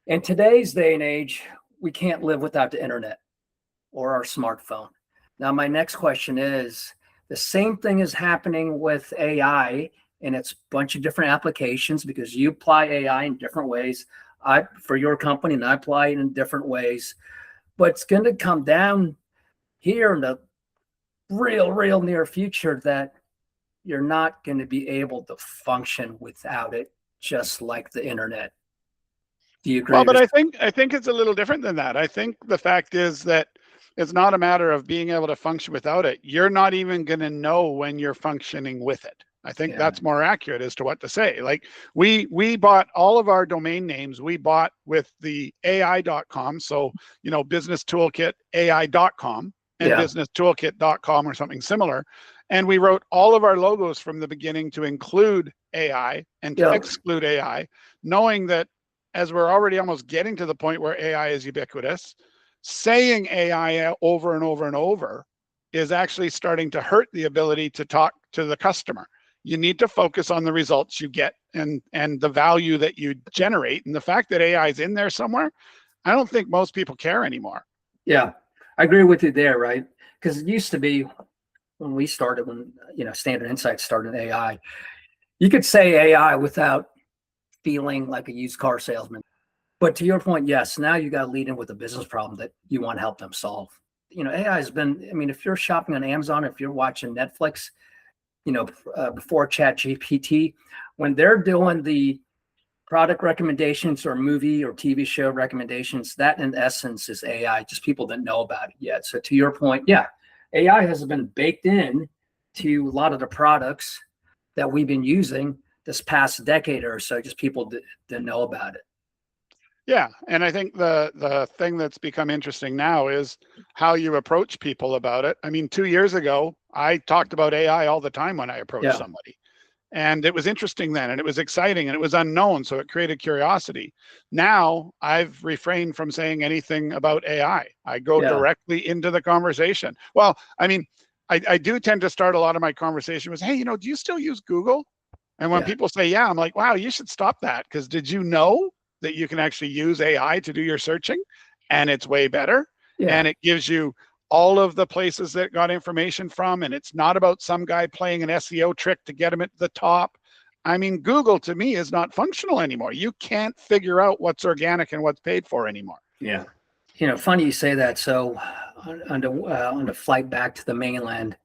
In today's day and age, we can't live without the internet or our smartphone. Now, my next question is the same thing is happening with AI and its bunch of different applications because you apply AI in different ways. I for your company and I apply it in different ways. But it's going to come down here in the real near future that you're not going to be able to function without it, just like the internet. Do you Well, agree? but I think it's a little different than that. I think the fact is that it's not a matter of being able to function without it. You're not even going to know when you're functioning with it. I think Yeah. that's more accurate as to what to say. Like we bought all of our domain names. We bought with the AI.com. So, business toolkit AI.com and Yeah. businesstoolkit.com or something similar. And we wrote all of our logos from the beginning to include AI and to Yeah. exclude AI, knowing that as we're already almost getting to the point where AI is ubiquitous, saying AI over and over and over is actually starting to hurt the ability to talk to the customer. You need to focus on the results you get and the value that you generate. And the fact that AI is in there somewhere, I don't think most people care anymore. Yeah. I agree with you there, right? Because it used to be when we started, when Standard Insights started AI, you could say AI without feeling like a used car salesman. But to your point, yes, now you got to lead in with a business problem that you want to help them solve. AI has been, I mean, if you're shopping on Amazon, if you're watching Netflix, before Chat GPT, when they're doing the product recommendations or movie or TV show recommendations, that in essence is AI, just people didn't know about it yet. So to your point, yeah, AI has been baked in to a lot of the products that we've been using this past decade or so, just people didn't know about it. Yeah, and I think the thing that's become interesting now is how you approach people about it. I mean, 2 years ago, I talked about AI all the time when I approached Yeah. somebody. And it was interesting then, and it was exciting, and it was unknown, so it created curiosity. Now I've refrained from saying anything about AI. I go Yeah. directly into the conversation. Well, I mean, I do tend to start a lot of my conversation with, hey, do you still use Google? And when Yeah. people say, yeah, I'm like, wow, you should stop that, because did you know that you can actually use AI to do your searching and it's way better? Yeah. And it gives you all of the places that got information from, and it's not about some guy playing an SEO trick to get him at the top. I mean, Google to me is not functional anymore. You can't figure out what's organic and what's paid for anymore. Yeah. Funny you say that. So on the flight back to the mainland,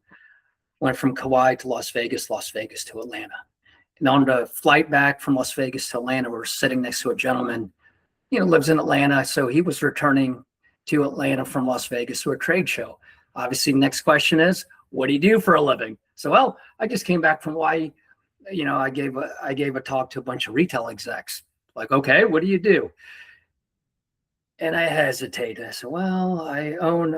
went from Kauai to Las Vegas to Atlanta. And on the flight back from Las Vegas to Atlanta, we're sitting next to a gentleman, lives in Atlanta. So he was returning to Atlanta from Las Vegas to a trade show. Obviously, next question is, what do you do for a living? So, well, I just came back from Hawaii. I gave a talk to a bunch of retail execs. Like, okay, what do you do? And I hesitated. I said, well, I own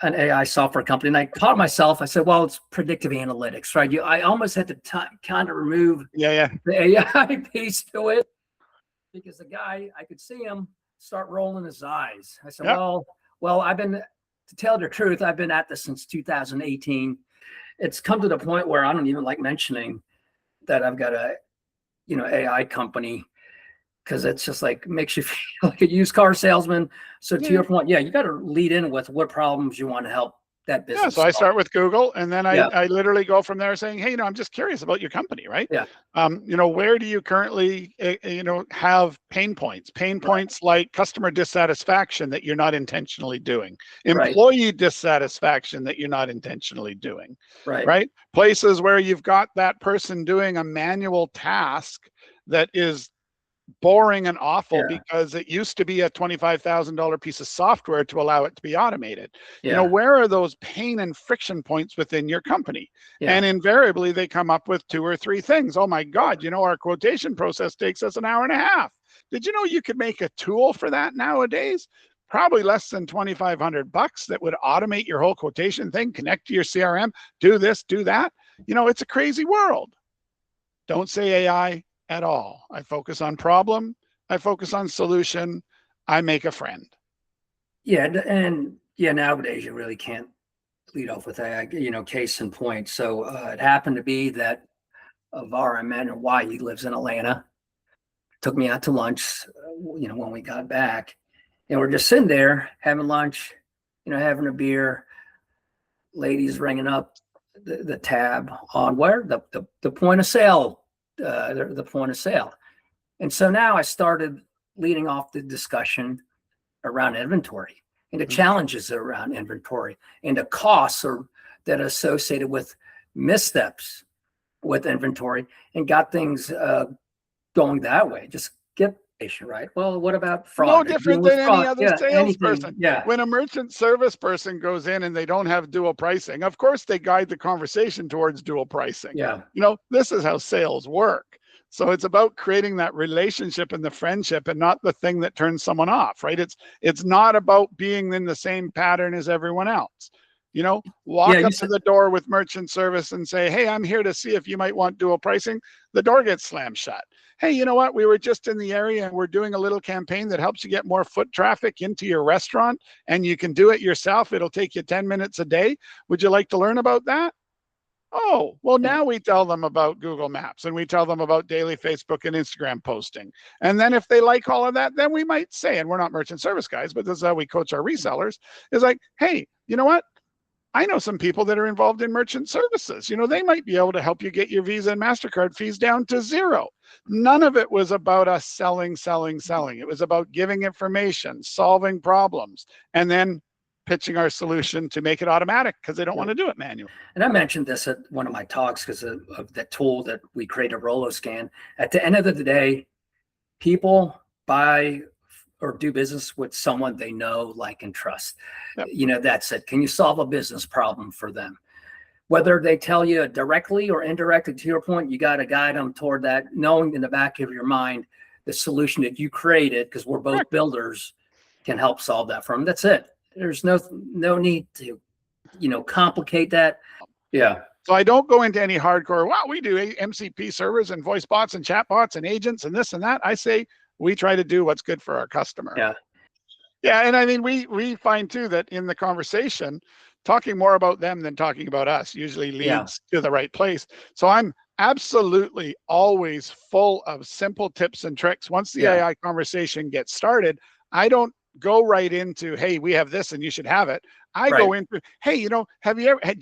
an AI software company. And I caught myself. I said, well, it's predictive analytics, right? I almost had to kind of remove Yeah. the AI piece to it because the guy, I could see him start rolling his eyes. I said, Yeah. well, to tell the truth, I've been at this since 2018. It's come to the point where I don't even like mentioning that I've got a, AI company because it's just like makes you feel like a used car salesman. So to your point, yeah, you got to lead in with what problems you want to help that Yeah, business so I solve. start with Google, and then Yeah. I literally go from there saying, hey, I'm just curious about your company, right? Yeah. Where do you currently, have pain points? Pain points like customer dissatisfaction that you're not intentionally doing, Right. employee dissatisfaction that you're not intentionally doing, Right. right? Places where you've got that person doing a manual task that is boring and awful Yeah. because it used to be a $25,000 piece of software to allow it to be automated. Yeah. Where are those pain and friction points within your company? Yeah. And invariably they come up with 2 or 3 things. Oh my God, our quotation process takes us an hour and a half. Did you know you could make a tool for that nowadays? Probably less than $2,500 that would automate your whole quotation thing, connect to your CRM, do this, do that. It's a crazy world. Don't say AI at all. I focus on problem. I focus on solution. I make a friend. Yeah. And yeah, nowadays you really can't lead off with AI, case in point. So it happened to be that Var I met in Hawaii, he lives in Atlanta, took me out to lunch. when we got back, and we're just sitting there having lunch, having a beer, ladies ringing up the tab on where the point of sale, the point of sale. And so now I started leading off the discussion around inventory and the challenges around inventory and the costs that are associated with missteps with inventory, and got things going that way. Just get patient, right? Well, what about fraud? No different than any other Yeah, salesperson. yeah. When a merchant service person goes in and they don't have dual pricing, of course they guide the conversation towards dual pricing. Yeah. This is how sales work. So it's about creating that relationship and the friendship, and not the thing that turns someone off, right? It's not about being in the same pattern as everyone else. Walk up to the door with merchant service and say, hey, I'm here to see if you might want dual pricing. The door gets slammed shut. Hey, you know what? We were just in the area and we're doing a little campaign that helps you get more foot traffic into your restaurant, and you can do it yourself. It'll take you 10 minutes a day. Would you like to learn about that? Oh, well, now we tell them about Google Maps, and we tell them about daily Facebook and Instagram posting. And then if they like all of that, then we might say, and we're not merchant service guys, but this is how we coach our resellers, is like, hey, you know what? I know some people that are involved in merchant services. They might be able to help you get your Visa and MasterCard fees down to zero. None of it was about us selling. It was about giving information, solving problems, and then pitching our solution to make it automatic, because they don't want to do it manually. And I mentioned this at one of my talks because of that tool that we created, RoloScan. At the end of the day, people buy or do business with someone they know, like, and trust. Yep. That's it. Can you solve a business problem for them? Whether they tell you directly or indirectly, to your point, you got to guide them toward that, knowing in the back of your mind the solution that you created, because we're both builders, can help solve that for them. That's it. There's no need to, complicate that. Yeah. So I don't go into any hardcore, we do MCP servers and voice bots and chat bots and agents and this and that. I say, we try to do what's good for our customer. Yeah. Yeah. And I mean, we find too that in the conversation, talking more about them than talking about us usually leads to the right place. So I'm absolutely always full of simple tips and tricks. Once the AI conversation gets started, I don't go right into, hey, we have this and you should have it. I go into, hey, do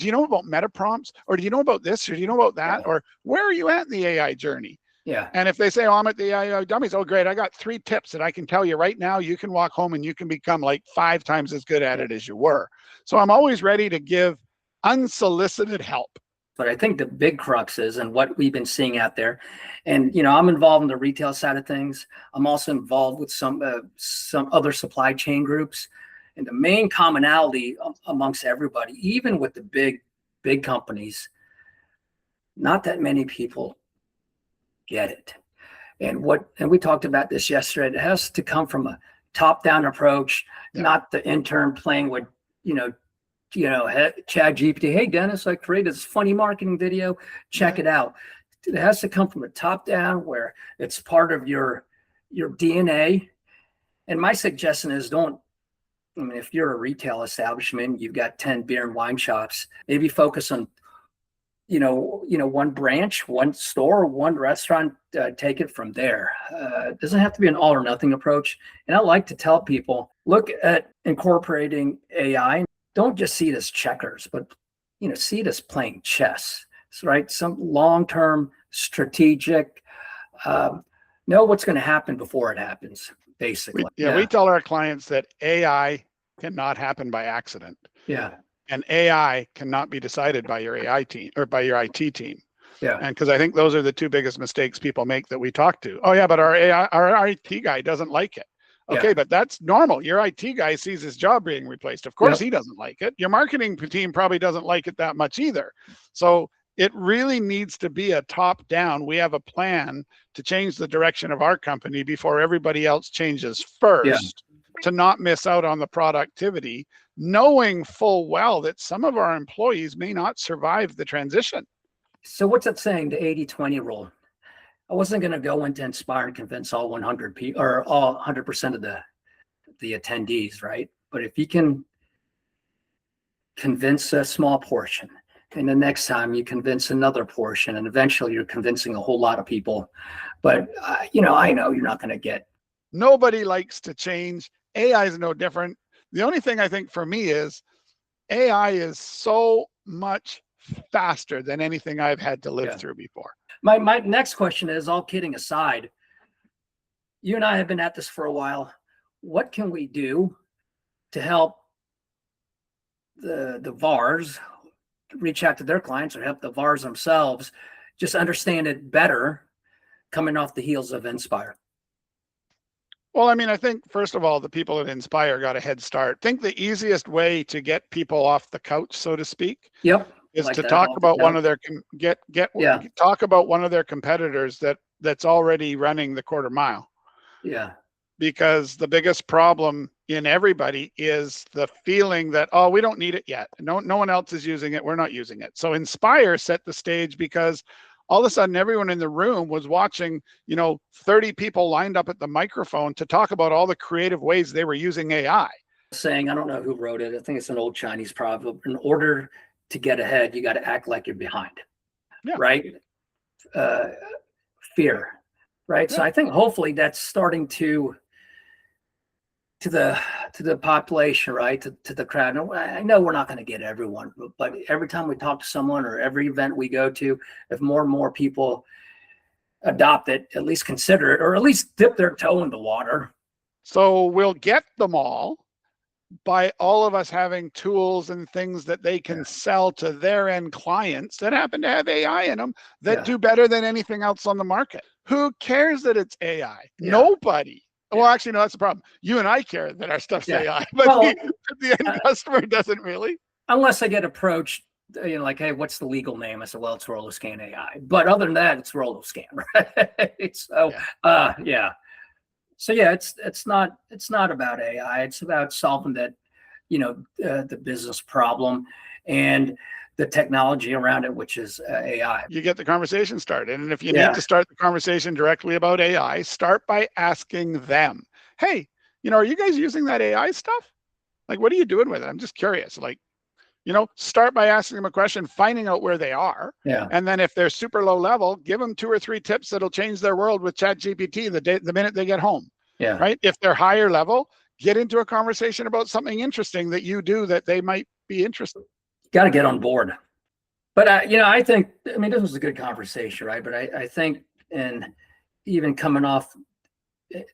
you know about meta prompts, or do you know about this, or do you know about that, or where are you at in the AI journey? Yeah. And if they say, I'm at the AI dummies, great, I got 3 tips that I can tell you right now. You can walk home and you can become like 5 times as good at it as you were. So I'm always ready to give unsolicited help. But I think the big crux is, and what we've been seeing out there, and I'm involved in the retail side of things. I'm also involved with some other supply chain groups, and the main commonality amongst everybody, even with the big companies, not that many people get it. And we talked about this yesterday. It has to come from a top-down approach, not the intern playing with Chat GPT. Hey, Dennis, I created this funny marketing video. Check it out. It has to come from a top down, where it's part of your DNA. And my suggestion is, if you're a retail establishment, you've got 10 beer and wine shops, maybe focus on, one branch, one store, one restaurant, take it from there. It doesn't have to be an all or nothing approach. And I like to tell people, look at incorporating AI. Don't just see it as checkers, but see it as playing chess, right? Some long-term strategic, know what's going to happen before it happens, basically. We tell our clients that AI cannot happen by accident. Yeah. And AI cannot be decided by your AI team or by your IT team. Yeah. And because I think those are the 2 biggest mistakes people make that we talk to. Oh yeah, but our IT guy doesn't like it. Okay, but that's normal. Your IT guy sees his job being replaced. Of course, he doesn't like it. Your marketing team probably doesn't like it that much either. So it really needs to be a top down. We have a plan to change the direction of our company before everybody else changes first, to not miss out on the productivity, knowing full well that some of our employees may not survive the transition. So what's that saying, the 80-20 rule? I wasn't going to go into Inspire and convince all 100 people or all 100% of the attendees, right? But if you can convince a small portion, and the next time you convince another portion, and eventually you're convincing a whole lot of people. But I know you're not going to get Nobody likes to change. AI is no different. The only thing I think for me is AI is so much faster than anything I've had to live through before. My next question is, all kidding aside, you and I have been at this for a while. What can we do to help the VARs reach out to their clients, or help the VARs themselves just understand it better, coming off the heels of Inspire? Well, I mean, I think first of all, the people at Inspire got a head start. I think the easiest way to get people off the couch, so to speak, is like to that, talk off the about one couch. of their talk about one of their competitors that's already running the quarter mile. Yeah. Because the biggest problem in everybody is the feeling that, oh, we don't need it yet. No one else is using it. We're not using it. So Inspire set the stage because all of a sudden everyone in the room was watching, 30 people lined up at the microphone to talk about all the creative ways they were using AI. Saying, I don't know who wrote it. I think it's an old Chinese proverb. In order to get ahead, you got to act like you're behind. Yeah. Right? Fear. Right. Yeah. So I think hopefully that's starting to the population, right? To the crowd. And I know we're not going to get everyone, but every time we talk to someone, or every event we go to, if more and more people adopt it, at least consider it, or at least dip their toe in the water. So we'll get them all by all of us having tools and things that they can sell to their end clients that happen to have AI in them that do better than anything else on the market. Who cares that it's AI? Nobody. Well, actually, no, that's the problem. You and I care that our stuff's AI, but the end customer doesn't really. Unless I get approached, like, hey, what's the legal name? I said, well, it's Roloscan AI. But other than that, it's Roloscan, right? So, So it's not about AI. It's about solving that, the business problem and the technology around it, which is AI. You get the conversation started. And if you need to start the conversation directly about AI, start by asking them, hey, are you guys using that AI stuff? Like, what are you doing with it? I'm just curious. Like, start by asking them a question, finding out where they are. Yeah. And then if they're super low level, give them 2 or 3 tips that'll change their world with ChatGPT the minute they get home. Yeah. Right. If they're higher level, get into a conversation about something interesting that you do that they might be interested in. Got to get on board. But, I think, this was a good conversation, right? But I think, and even coming off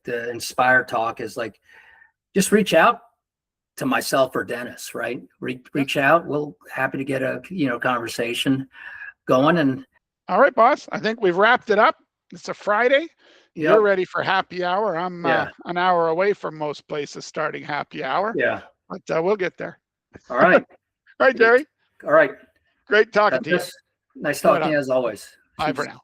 the Inspire talk, is like, just reach out to myself or Dennis, right? Reach out. We'll happy to get a, conversation going. And all right, boss, I think we've wrapped it up. It's a Friday. You're ready for happy hour. I'm an hour away from most places starting happy hour. Yeah. But we'll get there. All right. All right, Jerry. All right. Great talking to you. Nice talking to you as always. Bye for now.